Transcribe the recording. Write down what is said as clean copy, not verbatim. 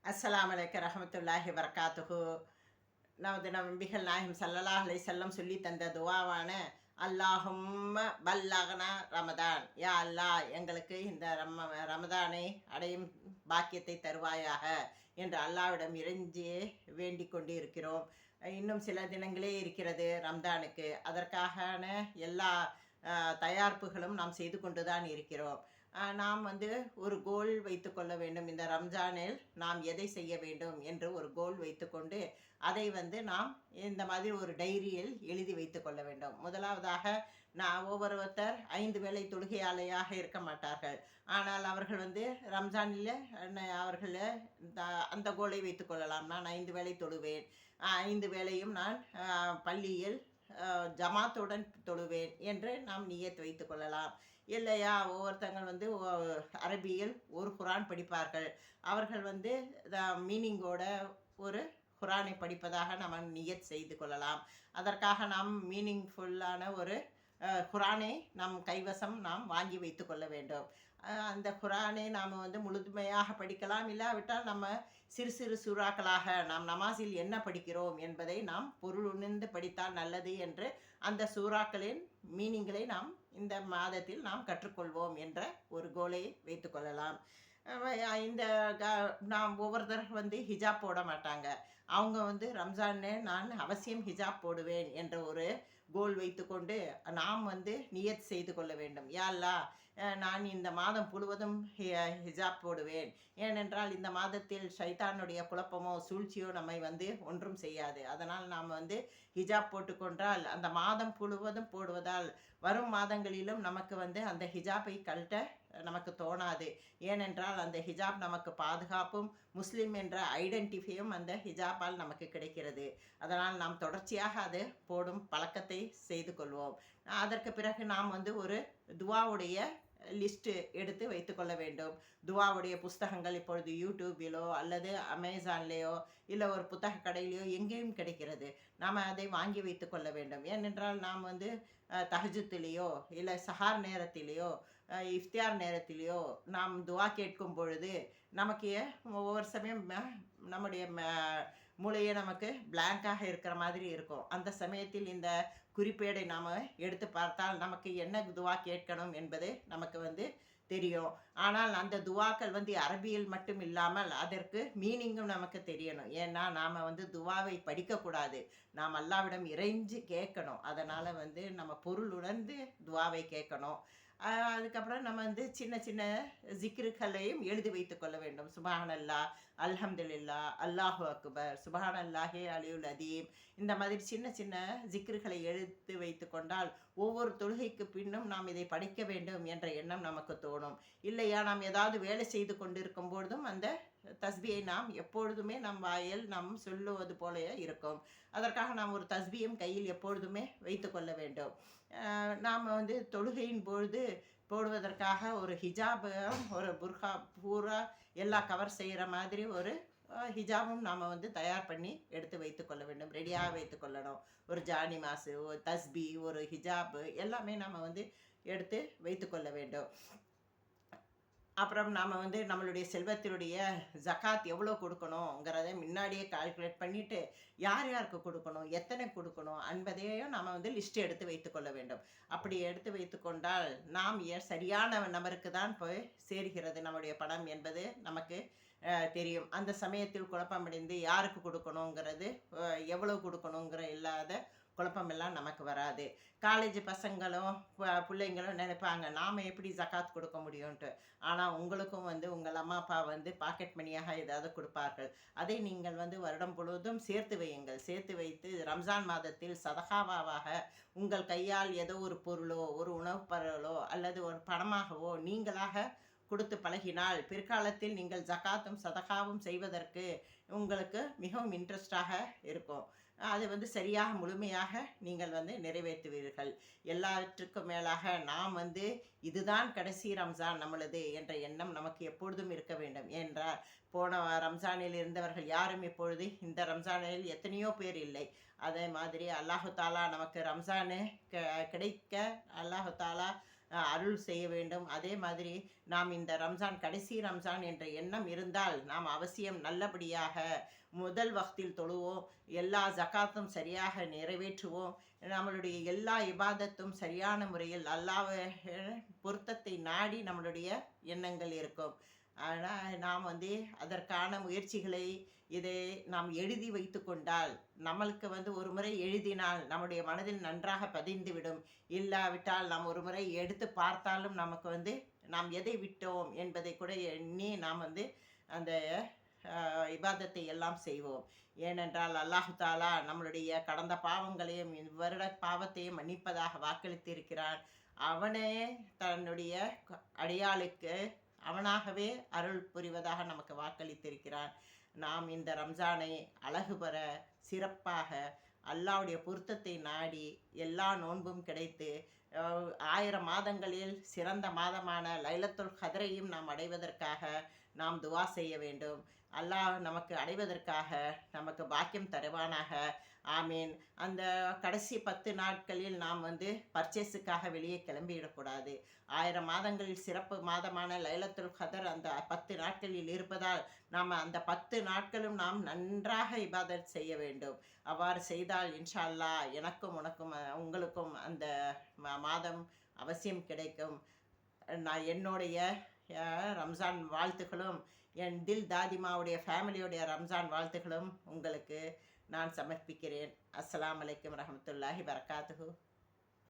அஸ்ஸலாமு அலைக்கும் ரஹ்மத்துல்லாஹி வபரகாத்துஹு. நமது நபிகள் நாயகம் ஸல்லல்லாஹு அலைஹி வஸல்லம் சொல்லி தந்த துஆவான அல்லாஹும்ம பல்லக்னா ரமதான். யா அல்லாஹ் எங்களுக்கு இந்த ரமதானை அடையும் பாக்கியத்தை தருவாயாக என்று அல்லாஹ்விடம் இறைஞ்சி வேண்டிக் கொண்டு இருக்கிறோம். இன்னும் சில தினங்களே இருக்கிறது ரம்தானுக்கு. அதற்கான எல்லா தயாரிப்புகளும் நாம் செய்து கொண்டு தான் இருக்கிறோம். நாம் வந்து ஒரு கோல் வைத்துக்கொள்ள வேண்டும். இந்த ரம்ஜானில் நாம் எதை செய்ய வேண்டும் என்று ஒரு கோல் வைத்துக்கொண்டு, அதை வந்து நாம் இந்த மாதிரி ஒரு டைரியில் எழுதி வைத்துக்கொள்ள வேண்டும். முதலாவதாக ஒவ்வொருத்தர் 5 வேளை தொழுகையாளியாக இருக்க மாட்டார்கள். ஆனால் அவர்கள் வந்து ரம்ஜானில் அவர்கள் அந்த கோலை வைத்துக்கொள்ளலாம். நான் 5 வேளை தொழுவேன். 5 வேளையும் நான் பள்ளியில் ஜமாத்துடன் தொழுவேன் என்று நாம் நியத் வைத்துக் கொள்ளலாம். இல்லையா, ஒவ்வொருத்தங்க வந்து அரபியில் ஒரு குரான் படிப்பார்கள். அவர்கள் வந்து மீனிங்கோட ஒரு குரானை படிப்பதாக நம்ம நியத் செய்து கொள்ளலாம். அதற்காக நாம் மீனிங்ஃபுல்லான ஒரு குரானை நம் கைவசம் நாம் வாங்கி வைத்து கொள்ள வேண்டும். அந்த குரானை நாம் வந்து முழுமையாக படிக்கலாம். இல்லாவிட்டால் நம்ம சிறு சிறு சூறாக்களாக நாம் நமாஸில் என்ன படிக்கிறோம் என்பதை நாம் பொருள் உணர்ந்து படித்தால் நல்லது என்று அந்த சூறாக்களின் மீனிங்களை நாம் இந்த மாதத்தில் நாம் கற்றுக்கொள்வோம் என்ற ஒரு கோலை வைத்துக்கொள்ளலாம். இந்த நாம் ஒவ்வொருத்தர் வந்து ஹிஜாப் போட மாட்டாங்க. அவங்க வந்து ரம்ஜான்னு நான் அவசியம் ஹிஜாப் போடுவேன் என்ற ஒரு கோல் வைத்துக்கொண்டு நாம் வந்து நியத் செய்து கொள்ள வேண்டும். யா அல்லாஹ், நான் இந்த மாதம் முழுவதும் ஹிஜாப் போடுவேன். ஏனென்றால் இந்த மாதத்தில் ஷைத்தானுடைய குழப்பமோ சூழ்ச்சியோ நம்மை வந்து ஒன்றும் செய்யாது. அதனால் நாம் வந்து ஹிஜாப் போட்டுக்கொண்டால் அந்த மாதம் முழுவதும் போடுவதால் வரும் மாதங்களிலும் நமக்கு வந்து அந்த ஹிஜாப்பை கழட்ட நமக்கு தோணாது. ஏனென்றால் அந்த ஹிஜாப் நமக்கு பாதுகாப்பும் முஸ்லீம் என்ற ஐடென்டிஃபையும் அந்த ஹிஜாப்பால் நமக்கு கிடைக்கிறது. அதனால் நாம் தொடர்ச்சியாக அது போடும் பழக்கத்தை செய்து கொள்வோம். அதற்கு பிறகு நாம் வந்து ஒரு துவாவுடைய லிஸ்ட்டு எடுத்து வைத்துக்கொள்ள வேண்டும். துவாவுடைய புஸ்தகங்கள் இப்பொழுது யூடியூபிலோ அல்லது அமேசான்லேயோ இல்லை ஒரு புத்தக கடையிலையோ எங்கேயும் கிடைக்கிறது. நாம் அதை வாங்கி வைத்து கொள்ள வேண்டும். ஏனென்றால் நாம் வந்து தஹஜுத்திலேயோ இல்லை சஹார் நேரத்திலேயோ இஃப்தியார் நேரத்திலேயோ நாம் துவா கேட்கும் பொழுது நமக்கு ஒவ்வொரு சமயம் நம்முடைய மூளையே நமக்கு பிளாங்காக இருக்கிற மாதிரி இருக்கும். அந்த சமயத்தில் இந்த குறிப்பேடை நாம் எடுத்து பார்த்தால் நமக்கு என்ன துவா கேட்கணும் என்பது நமக்கு வந்து தெரியும். ஆனால் அந்த துவாக்கள் வந்து அரபியில் மட்டும் இல்லாமல் அதற்கு மீனிங்கும் நமக்கு தெரியணும். ஏன்னா நாம் வந்து துவாவை படிக்கக்கூடாது, நாம் அல்லாவிடம் இறைஞ்சி கேட்கணும். அதனால் வந்து நம்ம பொருள் உணர்ந்து துவாவை கேட்கணும். அதுக்கப்புறம் நம்ம வந்து சின்ன சின்ன ஜிக்ருக்களையும் எழுதி வைத்து கொள்ள வேண்டும். சுபஹானல்லாஹ், அல்ஹம்துலில்லாஹ், அல்லாஹு அக்பர், சுபஹானல்லாஹி அலியுல் அதீம், இந்த மாதிரி சின்ன சின்ன ஜிக்ருகளை எழுத்து வைத்து கொண்டால் ஒவ்வொரு தொழுகைக்கு பின்னும் நாம் இதை படிக்க வேண்டும் என்ற எண்ணம் நமக்கு தோணும். இல்லையா, நாம் ஏதாவது வேலை செய்து கொண்டிருக்கும் பொழுதும் அந்த தஸ்பியை நாம் எப்பொழுதுமே நம் வாயில் நாம் சொல்லுவது போல இருக்கும். அதற்காக நாம் ஒரு தஸ்பியும் கையில் எப்பொழுதுமே வைத்து கொள்ள வேண்டும். நாம் வந்து தொழுகையின் பொழுது போடுவதற்காக ஒரு ஹிஜாபு, ஒரு புர்கா பூரா எல்லா கவர் செய்கிற மாதிரி ஒரு ஹிஜாபும் நாம் வந்து தயார் பண்ணி எடுத்து வைத்து கொள்ள வேண்டும். ரெடியாக வைத்து கொள்ளணும். ஒரு ஜானி மாசு, ஒரு தஸ்பி, ஒரு ஹிஜாபு எல்லாமே நம்ம வந்து எடுத்து வைத்து கொள்ள வேண்டும். அப்புறம் நாம் வந்து நம்மளுடைய செல்வத்தினுடைய ஜக்காத் எவ்வளோ கொடுக்கணுங்கிறத முன்னாடியே கால்குலேட் பண்ணிவிட்டு யார் யாருக்கு கொடுக்கணும், எத்தனை கொடுக்கணும் என்பதையும் நாம் வந்து லிஸ்ட் எடுத்து வைத்துக்கொள்ள வேண்டும். அப்படி எடுத்து வைத்துக்கொண்டால் நாம் சரியான நபருக்கு தான் போய் சேர்கிறது நம்முடைய பணம் என்பது நமக்கு தெரியும். அந்த சமயத்தில் குழப்பமடைந்து யாருக்கு கொடுக்கணுங்கிறது, எவ்வளோ கொடுக்கணுங்கிற இல்லாத குழப்பமெல்லாம் நமக்கு வராது. காலேஜ் பசங்களும் பிள்ளைங்களும் நினைப்பாங்க நாம் எப்படி ஜக்காத் கொடுக்க முடியும்ன்ட்டு. ஆனால் உங்களுக்கும் வந்து உங்கள் அம்மா அப்பா வந்து பாக்கெட் மணியாக ஏதாவது கொடுப்பார்கள். அதை நீங்கள் வந்து வருடம் முழுவதும் சேர்த்து வையுங்கள். சேர்த்து வைத்து ரம்ஜான் மாதத்தில் சதகாவாக உங்கள் கையால் ஏதோ ஒரு பொருளோ ஒரு உணவுப் பொருளோ அல்லது ஒரு பணமாகவோ நீங்களாக கொடுத்து பழகினால் பிற்காலத்தில் நீங்கள் ஜக்காத்தும் சதகாவும் செய்வதற்கு உங்களுக்கு மிகவும் இன்ட்ரெஸ்டாக இருக்கும். அது வந்து சரியாக முழுமையாக நீங்கள் வந்து நிறைவேற்றுவீர்கள். எல்லாவற்றுக்கும் மேலாக நாம் வந்து இதுதான் கடைசி ரம்ஜான் நம்மளது என்ற எண்ணம் நமக்கு எப்பொழுதும் இருக்க வேண்டும். ஏனென்றால் போன ரம்ஜானில் இருந்தவர்கள் யாரும் இப்பொழுது இந்த ரம்ஜானில் எத்தனையோ பேர் இல்லை. அதே மாதிரி அல்லாஹு தாலா நமக்கு ரம்ஜானு கிடைக்க அல்லாஹு தாலா அருள் செய்ய வேண்டும். அதே மாதிரி நாம் இந்த ரம்ஜான் கடைசி ரம்ஜான் என்ற எண்ணம் இருந்தால் நாம் அவசியம் நல்லபடியாக முதல் வக்தில் தொழுவோம். எல்லா ஜகாத்தும் சரியாக நிறைவேற்றுவோம். நம்மளுடைய எல்லா இபாதத்தும் சரியான முறையில் அல்லாஹ் பொருத்தத்தை நாடி நம்மளுடைய எண்ணங்கள் இருக்கும். ஆனால் நாம் அதற்கான முயற்சிகளை இதை நாம் எழுதி வைத்து கொண்டால் நம்மளுக்கு ஒரு முறை எழுதினால் நம்முடைய மனதில் நன்றாக பதிந்துவிடும். இல்லாவிட்டால் நாம் ஒரு முறை எடுத்து பார்த்தாலும் நமக்கு நாம் எதை விட்டோம் என்பதை கூட எண்ணி நாம் அந்த இபாதத்தை எல்லாம் செய்வோம். ஏனென்றால் அல்லாஹு தாலா நம்மளுடைய கடந்த பாவங்களையும் இவ்வருட பாவத்தையும் மன்னிப்பதாக வாக்களித்திருக்கிறான். அவனே தன்னுடைய அடியாளுக்கு அவனாகவே அருள் புரிவதாக நமக்கு வாக்களித்திருக்கிறான். நாம் இந்த ரம்ஜானை அழகு பெற சிறப்பாக அல்லாஹ்வுடைய பொருத்தத்தை நாடி எல்லா நோன்பும் கிடைத்து 1000 மாதங்களில் சிறந்த மாதமான லைலத்துல் கத்ரையும் நாம் அடைவதற்காக நாம் துவா செய்ய வேண்டும். அல்லாஹ் நமக்கு அடைவதற்காக நமக்கு பாக்கியம் தருவானாக. ஆமீன். அந்த கடைசி 10 நாட்களில் நாம் பர்ச்சேஸுக்காக வெளியே கிளம்பிவிடக்கூடாது. 1000 மாதங்களில் சிறப்பு மாதமான லைலத்துல் கதர் அந்த 10 நாட்களில் இருப்பதால் நாம் அந்த 10 நாட்களும் நாம் நன்றாக இபாதத் செய்ய வேண்டும். அவ்வாறு செய்தால் இன்ஷா அல்லாஹ் எனக்கும் உனக்கும் உங்களுக்கும் அந்த மாதம் அவசியம் கிடைக்கும். நான் என்னுடைய ரம்ஜான் வாழ்த்துக்களும் என் தில் தாதிமாவுடைய ஃபேமிலியுடைய ரம்ஜான் வாழ்த்துக்களும் உங்களுக்கு நான் சமர்ப்பிக்கிறேன். அஸ்ஸலாமு அலைக்கும் வரஹ்மத்துல்லாஹி வரகாத்துஹு.